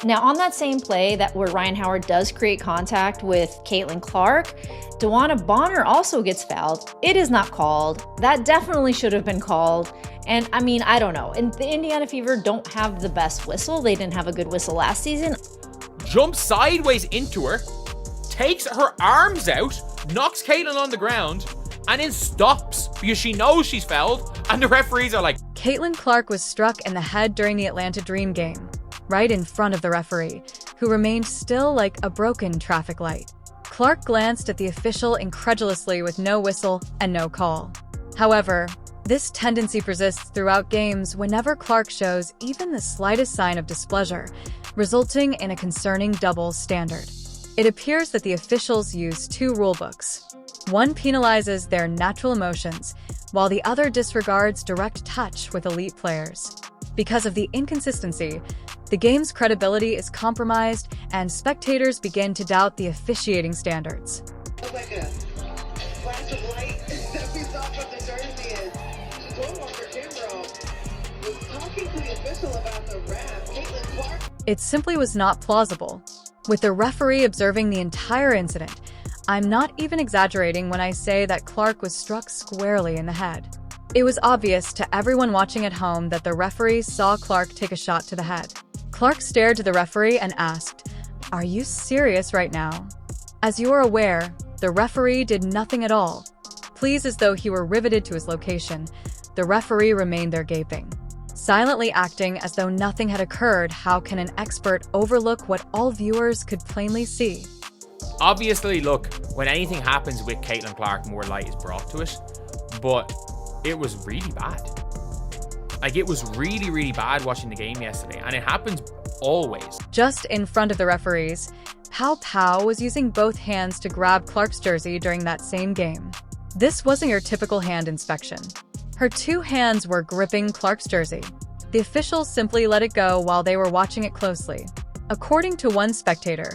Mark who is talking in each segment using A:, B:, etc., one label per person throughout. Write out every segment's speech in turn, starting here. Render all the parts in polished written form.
A: Now, on that same play where Ryan Howard does create contact with Caitlin Clark, DeWanna Bonner also gets fouled. It is not called. That definitely should have been called. And I mean, I don't know. And the Indiana Fever don't have the best whistle. They didn't have a good whistle last season.
B: Jumps sideways into her, takes her arms out, knocks Caitlin on the ground, and then stops because she knows she's fouled. And the referees are like,
C: Caitlin Clark was struck in the head during the Atlanta Dream game, right in front of the referee, who remained still like a broken traffic light. Clark glanced at the official incredulously with no whistle and no call. However, this tendency persists throughout games whenever Clark shows even the slightest sign of displeasure, resulting in a concerning double standard. It appears that the officials use two rulebooks. One penalizes their natural emotions, while the other disregards direct touch with elite players. Because of the inconsistency, the game's credibility is compromised and spectators begin to doubt the officiating standards.
D: Like a flash of light that we saw from the jersey is Goldwalker Kimbrell was talking to the official about the ref, Caitlin Clark.
C: It simply was not plausible. With the referee observing the entire incident, I'm not even exaggerating when I say that Clark was struck squarely in the head. It was obvious to everyone watching at home that the referee saw Clark take a shot to the head. Clark stared to the referee and asked, "Are you serious right now?" As you are aware, the referee did nothing at all. Pleased as though he were riveted to his location, the referee remained there gaping. Silently acting as though nothing had occurred, how can an expert overlook what all viewers could plainly see?
B: obviously, look, when anything happens with Caitlin Clark, more light is brought to it. But it was really bad. Like, it was really, really bad watching the game yesterday. And it happens always.
C: Just in front of the referees, Pau Pau was using both hands to grab Clark's jersey during that same game. This wasn't your typical hand inspection. Her two hands were gripping Clark's jersey. The officials simply let it go while they were watching it closely. According to one spectator,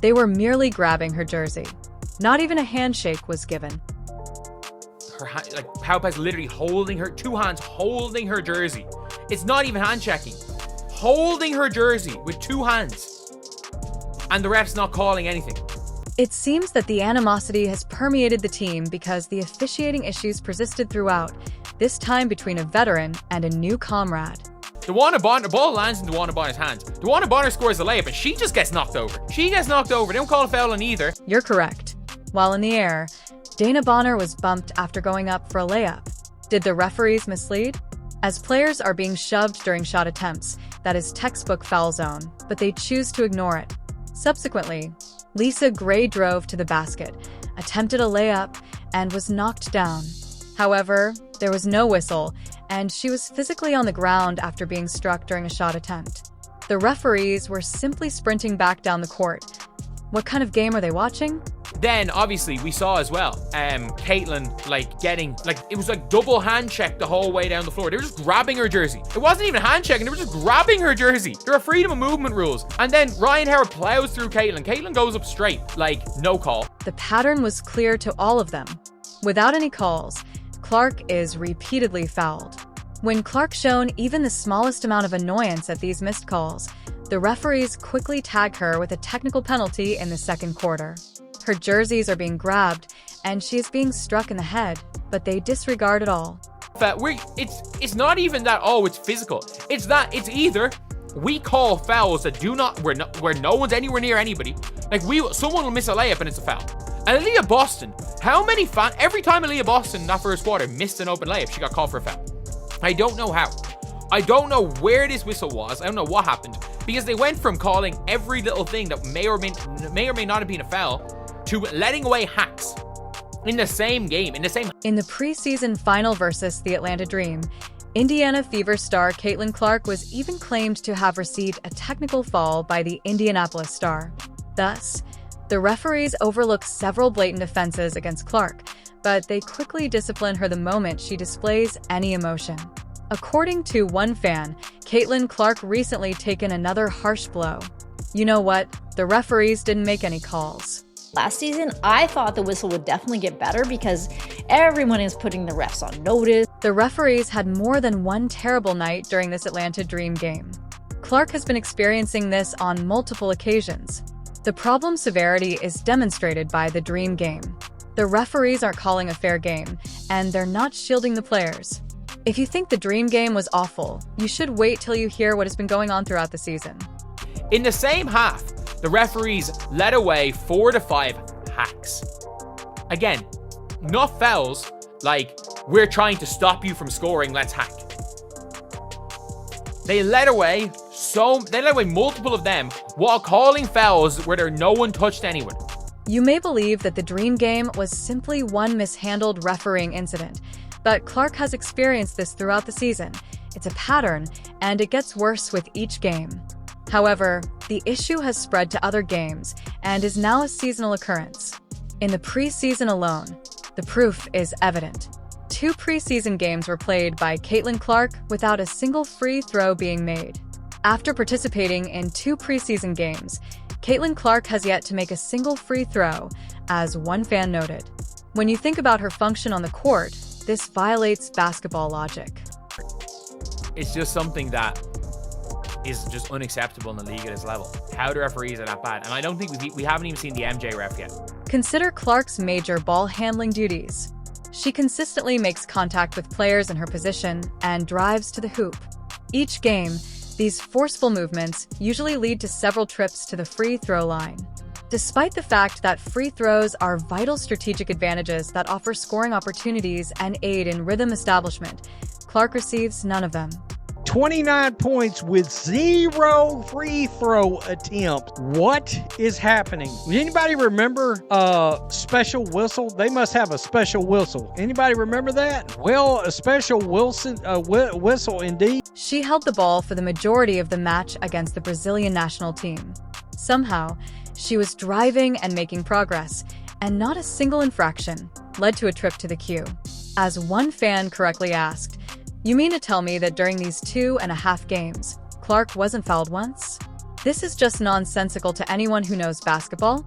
C: they were merely grabbing her jersey. Not even a handshake was given.
B: Like, Pau Pau's literally holding her, two hands holding her jersey. It's not even hand checking. Holding her jersey with two hands. And the ref's not calling anything.
C: It seems that the animosity has permeated the team because the officiating issues persisted throughout, this time between a veteran and a new comrade.
B: DeWanna Bonner, the ball lands in DeWanna Bonner's hands. DeWanna Bonner scores the layup and she just gets knocked over. She gets knocked over. They don't call a foul on either.
C: You're correct. While in the air, Dana Bonner was bumped after going up for a layup. Did the referees mislead? As players are being shoved during shot attempts, that is textbook foul zone, but they choose to ignore it. Subsequently, Lisa Gray drove to the basket, attempted a layup, and was knocked down. However, there was no whistle, and she was physically on the ground after being struck during a shot attempt. The referees were simply sprinting back down the court. What kind of game are they watching?
B: Then, obviously, we saw as well, Caitlin, it was like double hand check the whole way down the floor. They were just grabbing her jersey. It wasn't even hand checking, they were just grabbing her jersey. There are freedom of movement rules. And then Ryan Howard plows through Caitlin. Caitlin goes up straight, no call.
C: The pattern was clear to all of them. Without any calls, Clark is repeatedly fouled. When Clark shown even the smallest amount of annoyance at these missed calls, the referees quickly tag her with a technical penalty in the second quarter. Her jerseys are being grabbed, and she is being struck in the head, but they disregard it all.
B: It's not even that, it's physical. It's either we call fouls that where no one's anywhere near anybody. Someone will miss a layup and it's a foul. And Aaliyah Boston, every time Aaliyah Boston in that first quarter missed an open layup, she got called for a foul. I don't know how. I don't know where this whistle was. I don't know what happened, because they went from calling every little thing that may or may not have been a foul to letting away hacks in the same game, in
C: the preseason final versus the Atlanta Dream, Indiana Fever star Caitlin Clark was even claimed to have received a technical foul by the Indianapolis Star. Thus, the referees overlooked several blatant offenses against Clark, but they quickly discipline her the moment she displays any emotion. According to one fan, Caitlin Clark recently taken another harsh blow. You know what? The referees didn't make any calls.
A: Last season, I thought the whistle would definitely get better because everyone is putting the refs on notice.
C: The referees had more than one terrible night during this Atlanta Dream game. Clark has been experiencing this on multiple occasions. The problem's severity is demonstrated by the Dream game. The referees aren't calling a fair game, and they're not shielding the players. If you think the Dream game was awful, you should wait till you hear what has been going on throughout the season.
B: In the same half, the referees led away 4 to 5 hacks. Again, not fouls like, we're trying to stop you from scoring, let's hack. They led away multiple of them while calling fouls where no one touched anyone.
C: You may believe that the Dream game was simply one mishandled refereeing incident, but Clark has experienced this throughout the season. It's a pattern, and it gets worse with each game. However, the issue has spread to other games and is now a seasonal occurrence. In the preseason alone, the proof is evident. 2 preseason games were played by Caitlin Clark without a single free throw being made. After participating in 2 preseason games, Caitlin Clark has yet to make a single free throw, as one fan noted. When you think about her function on the court, this violates basketball logic.
B: It's just something that is just unacceptable in the league at this level. How the referees are that bad. And I don't think we haven't even seen the MJ ref yet.
C: Consider Clark's major ball handling duties. She consistently makes contact with players in her position and drives to the hoop. Each game, these forceful movements usually lead to several trips to the free throw line. Despite the fact that free throws are vital strategic advantages that offer scoring opportunities and aid in rhythm establishment, Clark receives none of them.
E: 29 points with 0 free throw attempts. What is happening? Anybody remember special whistle? They must have a special whistle. Anybody remember that? Well, a special whistle indeed.
C: She held the ball for the majority of the match against the Brazilian national team. Somehow, she was driving and making progress, and not a single infraction led to a trip to the queue. As one fan correctly asked, "You mean to tell me that during these 2.5 games, Clark wasn't fouled once?" This is just nonsensical to anyone who knows basketball.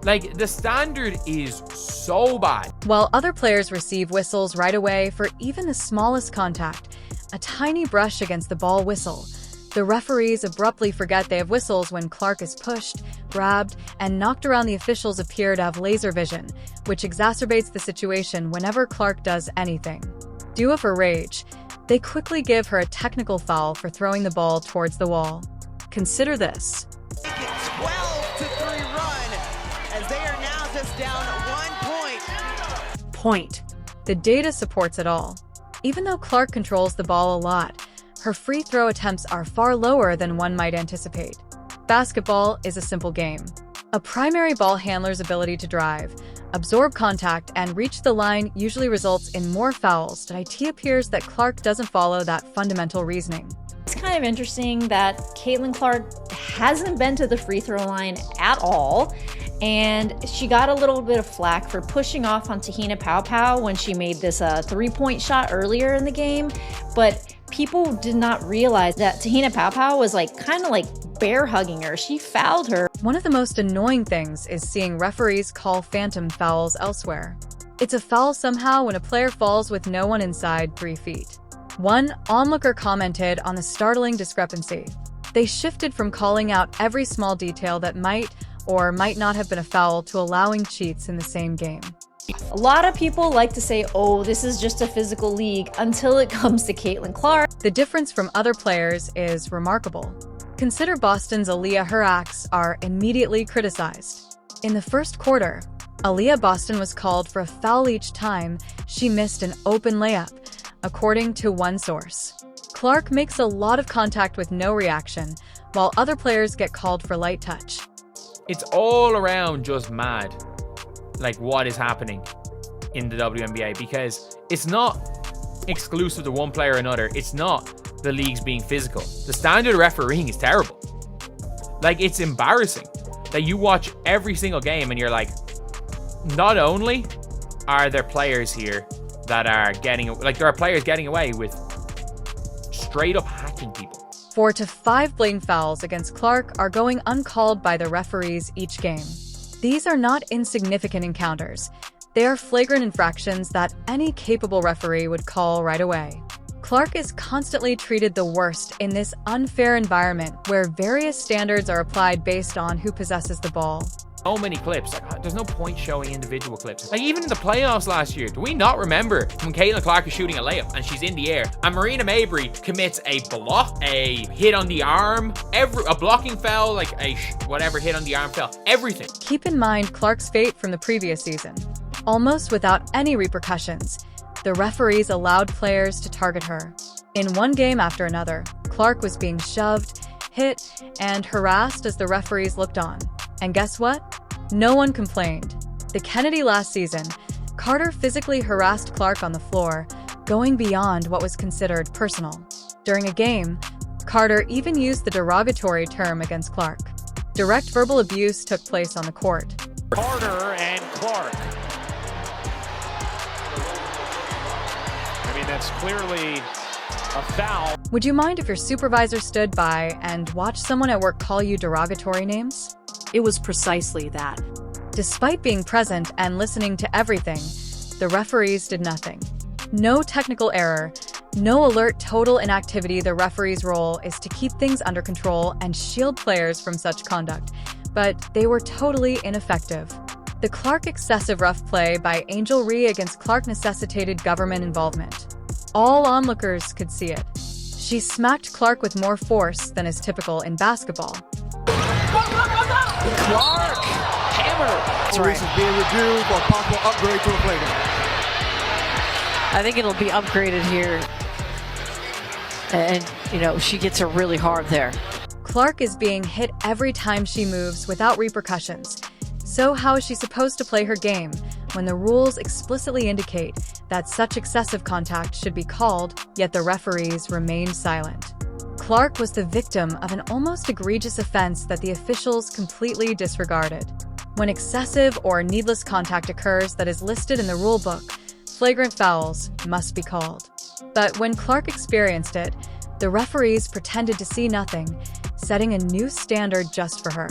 B: Like, the standard is so bad.
C: While other players receive whistles right away for even the smallest contact, a tiny brush against the ball whistle, the referees abruptly forget they have whistles when Clark is pushed, grabbed, and knocked around. The officials appear to have laser vision, which exacerbates the situation whenever Clark does anything. Due of her rage, they quickly give her a technical foul for throwing the ball towards the wall. Consider this.
F: 12-3 run, as they are now just down 1 point.
C: The data supports it all. Even though Clark controls the ball a lot, her free throw attempts are far lower than one might anticipate. Basketball is a simple game. A primary ball handler's ability to drive, absorb contact, and reach the line usually results in more fouls, but it appears that Clark doesn't follow that fundamental reasoning.
A: It's kind of interesting that Caitlin Clark hasn't been to the free throw line at all, and she got a little bit of flack for pushing off on Te-Hina Paopao when she made this 3-point shot earlier in the game, but people did not realize that Te-Hina Paopao was kind of bear hugging her. She fouled her.
C: One of the most annoying things is seeing referees call phantom fouls elsewhere. It's a foul somehow when a player falls with no one inside 3 feet. One onlooker commented on the startling discrepancy. They shifted from calling out every small detail that might or might not have been a foul to allowing cheats in the same game.
A: A lot of people like to say, oh, this is just a physical league, until it comes to Caitlin Clark.
C: The difference from other players is remarkable. Consider Boston's Aaliyah. Her acts are immediately criticized. In the first quarter, Aaliyah Boston was called for a foul each time she missed an open layup, according to one source. Clark makes a lot of contact with no reaction, while other players get called for light touch.
B: It's all around just mad, what is happening in the WNBA, because it's not exclusive to one player or another. It's not the leagues being physical. The standard refereeing is terrible. It's embarrassing that you watch every single game and you're like, not only are there players here that are there are players getting away with straight up hacking people.
C: 4 to 5 blatant fouls against Clark are going uncalled by the referees each game. These are not insignificant encounters. They are flagrant infractions that any capable referee would call right away. Clark is constantly treated the worst in this unfair environment where various standards are applied based on who possesses the ball.
B: So many clips. Like, there's no point showing individual clips. Like, even in the playoffs last year, do we not remember when Caitlin Clark is shooting a layup and she's in the air and Marina Mabry commits a block, a hit on the arm, a blocking foul, like a whatever hit on the arm foul, everything.
C: Keep in mind Clark's fate from the previous season. Almost without any repercussions, the referees allowed players to target her. In one game after another, Clark was being shoved, hit, and harassed as the referees looked on. And guess what? No one complained. The Kennedy last season, Carter physically harassed Clark on the floor, going beyond what was considered personal. During a game, Carter even used the derogatory term against Clark. Direct verbal abuse took place on the court.
G: Carter and Clark. I mean, that's clearly a foul.
C: Would you mind if your supervisor stood by and watched someone at work call you derogatory names?
H: It was precisely that.
C: Despite being present and listening to everything, the referees did nothing. No technical error, no alert total inactivity. The referee's role is to keep things under control and shield players from such conduct, but they were totally ineffective. The Clark excessive rough play by Angel Rhee against Clark necessitated government involvement. All onlookers could see it. She smacked Clark with more force than is typical in basketball.
G: Clark, hammer.
I: That's right. This is being reviewed for possible upgrade to a flagrant.
H: I think it'll be upgraded here. And, she gets her really hard there.
C: Clark is being hit every time she moves without repercussions. So how is she supposed to play her game when the rules explicitly indicate that such excessive contact should be called, yet the referees remained silent? Clark was the victim of an almost egregious offense that the officials completely disregarded. When excessive or needless contact occurs that is listed in the rulebook, flagrant fouls must be called. But when Clark experienced it, the referees pretended to see nothing, setting a new standard just for her.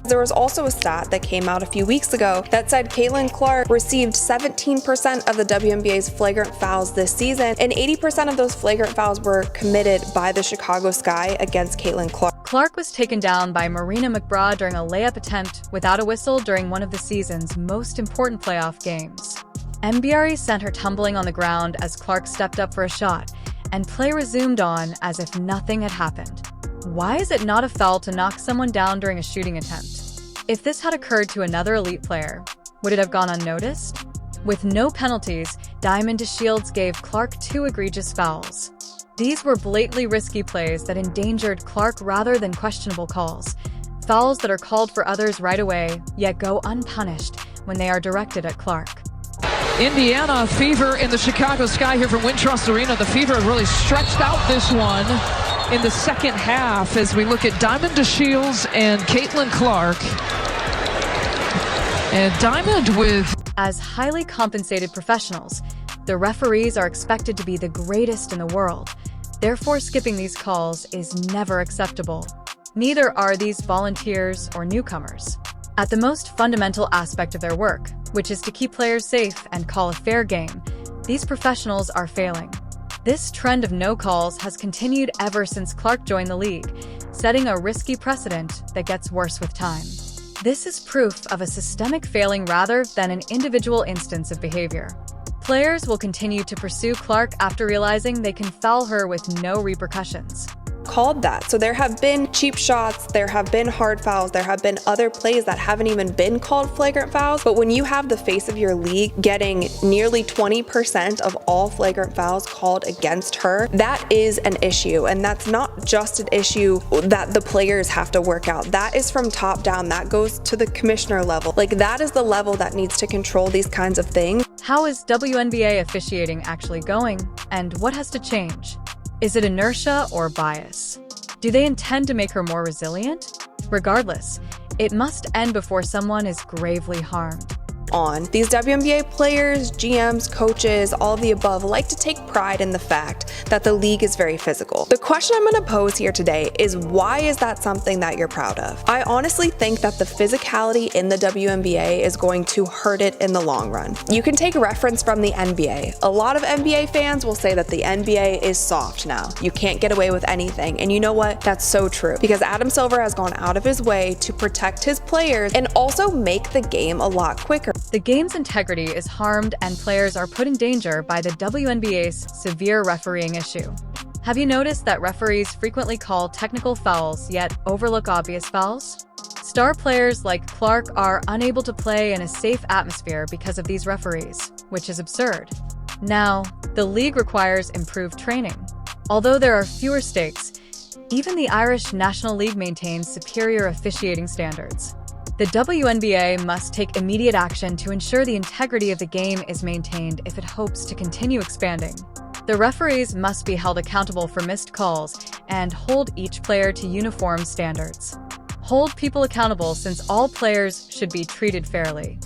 J: There was also a stat that came out a few weeks ago that said Caitlin Clark received 17% of the WNBA's flagrant fouls this season, and 80% of those flagrant fouls were committed by the Chicago Sky against Caitlin Clark.
C: Clark was taken down by Marina McBraw during a layup attempt without a whistle during one of the season's most important playoff games. MBRE sent her tumbling on the ground as Clark stepped up for a shot, and play resumed on as if nothing had happened. Why is it not a foul to knock someone down during a shooting attempt? If this had occurred to another elite player, would it have gone unnoticed? With no penalties, Diamond DeShields gave Clark 2 egregious fouls. These were blatantly risky plays that endangered Clark rather than questionable calls. Fouls that are called for others right away, yet go unpunished when they are directed at Clark.
K: Indiana Fever in the Chicago Sky here from Wintrust Arena. The Fever really stretched out this one in the second half as we look at Diamond DeShields and Caitlin Clark. And Diamond with...
C: As highly compensated professionals, the referees are expected to be the greatest in the world. Therefore, skipping these calls is never acceptable. Neither are these volunteers or newcomers. At the most fundamental aspect of their work, which is to keep players safe and call a fair game, these professionals are failing. This trend of no calls has continued ever since Clark joined the league, setting a risky precedent that gets worse with time. This is proof of a systemic failing rather than an individual instance of behavior. Players will continue to pursue Clark after realizing they can foul her with no repercussions.
J: Called that. So there have been cheap shots, there have been hard fouls, there have been other plays that haven't even been called flagrant fouls. But when you have the face of your league getting nearly 20% of all flagrant fouls called against her, that is an issue. And that's not just an issue that the players have to work out. That is from top down. That goes to the commissioner level. Like, that is the level that needs to control these kinds of things.
C: How is WNBA officiating actually going? And what has to change? Is it inertia or bias? Do they intend to make her more resilient? Regardless, it must end before someone is gravely harmed.
J: on. These WNBA players, GMs, coaches, all of the above like to take pride in the fact that the league is very physical. The question I'm going to pose here today is, why is that something that you're proud of? I honestly think that the physicality in the WNBA is going to hurt it in the long run. You can take reference from the NBA. A lot of NBA fans will say that the NBA is soft now. You can't get away with anything. And you know what? That's so true, because Adam Silver has gone out of his way to protect his players and also make the game a lot quicker.
C: The game's integrity is harmed and players are put in danger by the WNBA's severe refereeing issue. Have you noticed that referees frequently call technical fouls yet overlook obvious fouls? Star players like Clark are unable to play in a safe atmosphere because of these referees, which is absurd. Now, the league requires improved training. Although there are fewer stakes, even the Irish National League maintains superior officiating standards. The WNBA must take immediate action to ensure the integrity of the game is maintained if it hopes to continue expanding. The referees must be held accountable for missed calls and hold each player to uniform standards. Hold people accountable, since all players should be treated fairly.